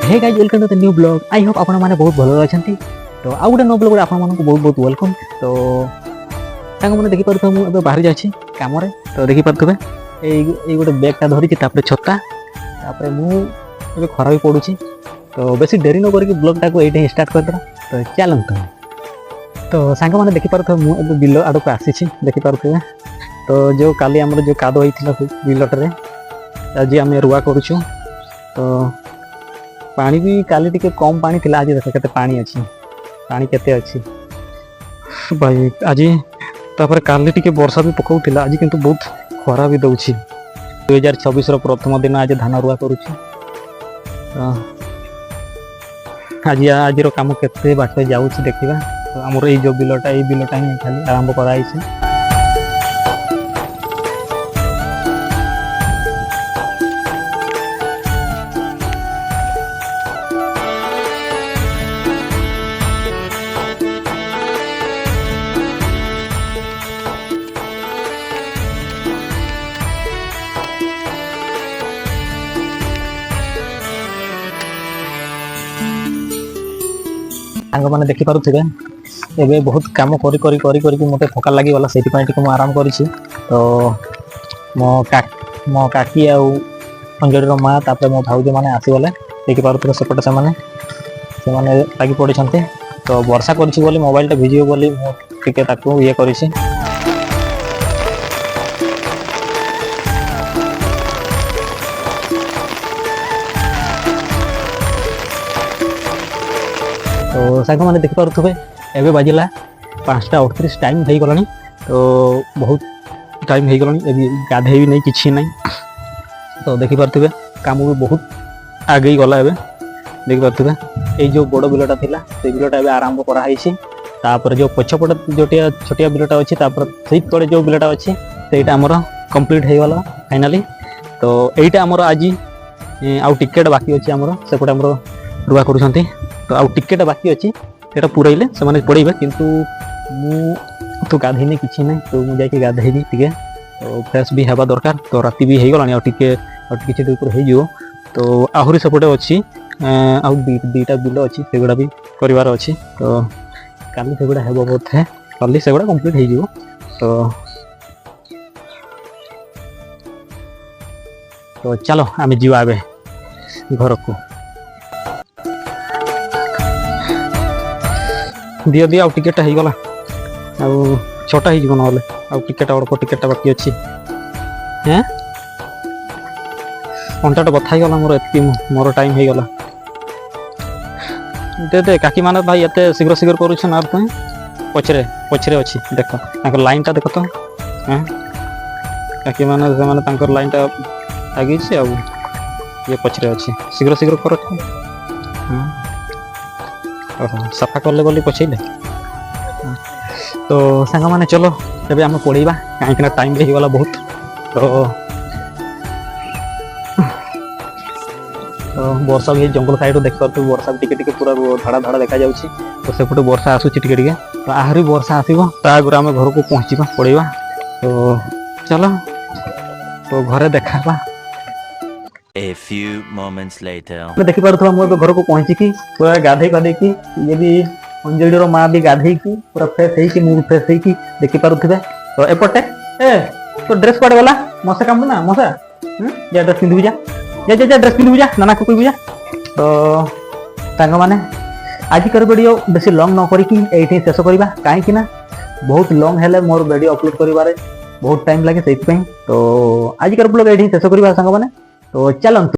Hey guys welcome to the new blog. I hope आपण माने बहुत भलो अछंती। तो आ गुटे नो ब्लॉग रे आपण मानक बहुत बहुत वेलकम। तो तांग माने देखि परथो मु एबे बाहर जाछि काम रे। तो देखि परथबे ए गुटे बैग ता धरि छि तापरे छत्ता तापरे मु एबे खरा भी पडुछि। तो बेसी देरी न करके ब्लॉग ता को एटे स्टार्ट कर दरा। तो चलन तो सांग माने देखि परथो मु एबे बिलो आडो को आसी छि देखि परथबे। तो जो काली हमर जो कादो होइथिला बिलोट रे आज आमे रुआ करूछु। तो पानी भी काली टिके कम पानी थिला, आज देख केते पानी अछि, पानी केते अछि भाई आज। तापर काली टिके वर्षा भी पकौथिला, आज किंतु बहुत खरा भी दउछि। 2026 रो प्रथम दिन आज धान रुआ करूछि। आज रो काम केते बाटे जाउछि देखिबा। तो हमर ए जो बिलोटा ही खाली आरंभ कराई छै। मैंने देखी पारे एबे बहुत काम करी करी करी करी मते थका लगी गला, सेठी पई टिके मु आराम करिछि। तो मो काकी आ अंजड़ी रो मां तापर मो भाउज माने आसी गले देखि पारुथले सेपटे से माने लागी पड़ी छन्ते। तो वर्षा करिछि बोली मोबाइल टा भिजियो बोली मु टिके ताको ये करिछि। तो साइक मैंने देखि पारुथबे एबे बाजिला 5:38 टाइम हो गलानी। तो बहुत टाइम हो गलानी, एबे गाधे भी नहीं किछि नहीं। तो देखि पारुथबे काम भी बहुत आगे गला। एबे देखि पारुथबे ए जो बड़ बिलटा थिला से बिलटा एबे आरंभ करा हैछि। तापर जो पछपट जोटिया छोटिया बिलटा अछि तापर सेही तळे जो बिलटा अछि सेटा हमर कंप्लीट हे गला फाइनली। तो एटा हमर आज आउ टिकेट बाकी अछि, हमर सेपटे हमर रुआ करूछंती। तो आउ टिकेट बाकी अच्छी से पूरेले से मैंने पड़े, किंतु मु तो गाधेनी किसी ना। तो मुझे जाके गाधेबी टिके, तो फ्रेश भी हवा दरकार। तो राति भी हो गलानी, टिके किसी हो। तो आहरी सेपटे अच्छी आउ दीटा बिल अच्छी सेगुड़ा भी करार अच्छी। तो काली सेगुड़ा हे बहुत है, काली सेगुड़ा कंप्लीट हो। तो चलो आम जीवा ए घर को। दियो दियो आउ टिकेट हो गला, आउ छोटा हो ना टिकेट अल्प टिकेट बाकी अच्छी। हैं अंटाटा बथा ही गला मोर, एतकी मोर टाइम हो गला। दे दे काकी माने भाई एते शीघ्र शीघ्र करूछन आर तुम पछरे पछरे अच्छी देख तांकर लाइन टा देख। तो हैं काकी माने से माने तांकर लाइन टा आगे छी, आउ ये पछरे अच्छी शीघ्र शीघ्र कर। सफा करले बोली पछैले। तो सांग माने चलो तबे हम पढ़ीबा, कहीं टाइम भी गला बहुत। तो वर्षा भी जंगल साइड देख पार्थ, वर्षा टिके टिके पूरा धाड़ा धाड़ा देखा जाउछि। तो सेपटे वर्षा आसुछि टिके टिके। तो आहरी वर्षा आसीबो, ता आगुर हम घर को पहुँचीबा पड़ीबा। तो चलो तो घरे देखाबा। A few moments later. मैं देखि पारुथबा मु घर को पहुँची कि पूरा गाधे गाधे की ये भी अंजड़ी रो मां भी गाधे की पूरा फ्रेश है कि मु फ्रेश है कि देखि पारुथबे। तो एपटे ए तो ड्रेस पड़े वाला मसा काम ना मसा जा ड्रेस पिंधु जा जा ड्रेस पिंधु जा नाना को कोई जा। तो तांग माने आज कर वीडियो बेसी लॉन्ग न करी कि एठी शेष करबा, काहे कि ना बहुत लॉन्ग हेले मोर वीडियो अपलोड करिबारे बहुत टाइम लागे सेति पई। तो आज कर ब्लॉग एठी शेष करबा संग माने। तो चलन।